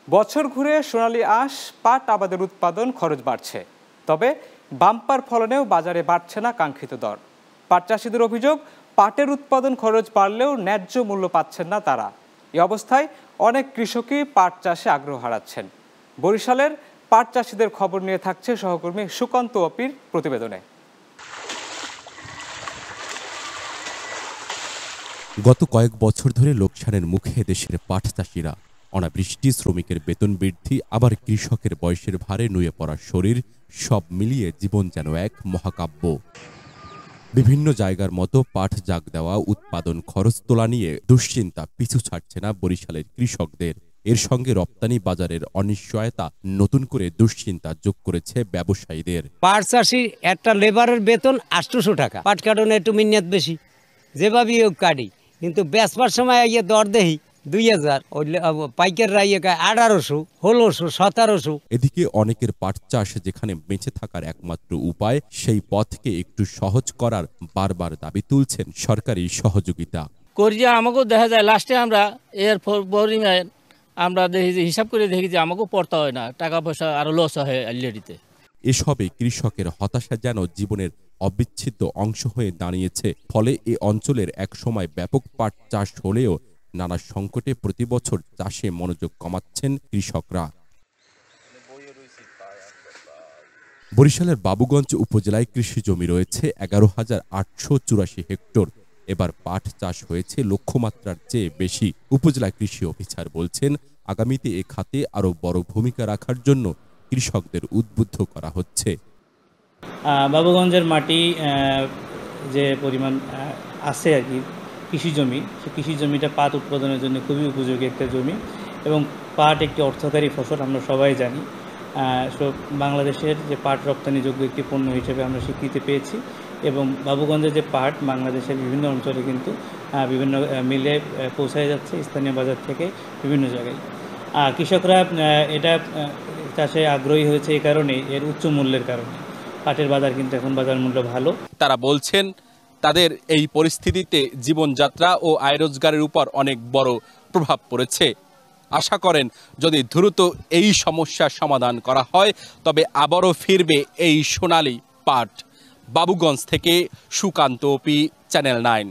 বছর ঘুরে সোনালী আঁশ পাট আবাদের উৎপাদন খরচ বাড়ছে, তবে বাম্পার ফলনেও বাজারে বাড়ছে না কাঙ্ক্ষিত দর। পাট চাষিদের অভিযোগ, পাটের উৎপাদন খরচ বাড়লেও ন্যায্য মূল্য পাচ্ছেন না তারা। এই অবস্থায় অনেক কৃষকই পাট চাষে আগ্রহ হারাচ্ছেন। বরিশালের পাট চাষিদের খবর নিয়ে থাকছে সহকর্মী সুকান্ত অপির প্রতিবেদনে। গত কয়েক বছর ধরে লোকসানের মুখে দেশের পাট চাষিরা। অনাবৃষ্টি, শ্রমিকের বেতন বৃদ্ধি, আবার কৃষকের বয়সের ভারে নুয়ে পড়া শরীর, সব মিলিয়ে জীবন যেন এক মহাকাব্য। বিভিন্ন জায়গার মতো পাট জাগ দেওয়া, উৎপাদন খরচ তোলা নিয়ে দুশ্চিন্তা পিছু ছাড়ছে না বরিশালের কৃষকদের। এর সঙ্গে রপ্তানি বাজারের অনিশ্চয়তা নতুন করে দুশ্চিন্তা যোগ করেছে ব্যবসায়ীদের। পাট চাষি একটা লেবারের বেতন 800 টাকা, পাট কাটনে একটু মিনিয়াত বেশি, যেভাবে কাটি, কিন্তু বেচবার সময় দর দেহি 2000, পাইকাররা 1800, 1600, 1700। এদিকে অনেকের পাট চাষ যেখানে বেঁচে থাকার একমাত্র উপায়, সেই পথকে একটু সহজ করার বারবার দাবি তুলছেন সরকারি সহযোগিতা। করিয়া আমাকেও দেখা যায় লাস্টে আমরা এর পরিমাণ আমরা দেখি যে হিসাব করে দেখি যে আমাকেও পড়তে হয় না, টাকা পয়সা আরো লস হয় অলরেডিতে। এসবে কৃষকের হতাশা যেন জীবনের অবিচ্ছেদ্য অংশ হয়ে দাঁড়িয়েছে। ফলে এ অঞ্চলের একসময় ব্যাপক পাট চাষ হলেও নানা সংকটে প্রতি বছর চাষে মনোযোগ কমাচ্ছেন কৃষকরা। বরিশালের বাবুগঞ্জ উপজেলায় কৃষি জমি রয়েছে 11,884 হেক্টর। এবার পাট চাষ হয়েছে লক্ষ্যমাত্রার চেয়ে বেশি। উপজেলা কৃষি অফিসার বলছেন, আগামীতে এ খাতে আরও বড় ভূমিকা রাখার জন্য কৃষকদের উদ্বুদ্ধ করা হচ্ছে। বাবুগঞ্জের মাটি যে পরিমাণ আছে আর কি কৃষি জমি, সে কৃষি জমিটা পাট উৎপাদনের জন্য খুবই উপযোগী একটা জমি, এবং পাট একটি অর্থকারী ফসল আমরা সবাই জানি। বাংলাদেশের যে পাট রপ্তানিযোগ্য একটি পণ্য হিসেবে আমরা স্বীকৃতি পেয়েছি, এবং বাবুগঞ্জের যে পাট বাংলাদেশের বিভিন্ন অঞ্চলে কিন্তু বিভিন্ন মিলে পৌঁছায় যাচ্ছে, স্থানীয় বাজার থেকে বিভিন্ন জায়গায়। কৃষকরা এটা চাষে আগ্রহী হয়েছে এই কারণে, এর উচ্চ মূল্যের কারণে। পাটের বাজার কিন্তু এখন বাজার মূল্য ভালো। তারা বলছেন, তাদের এই পরিস্থিতিতে জীবনযাত্রা ও আয় রোজগারের উপর অনেক বড় প্রভাব পড়েছে। আশা করেন যদি দ্রুত এই সমস্যার সমাধান করা হয় তবে আবারও ফিরবে এই সোনালী পাট। বাবুগঞ্জ থেকে সুকান্ত অপি, চ্যানেল 9।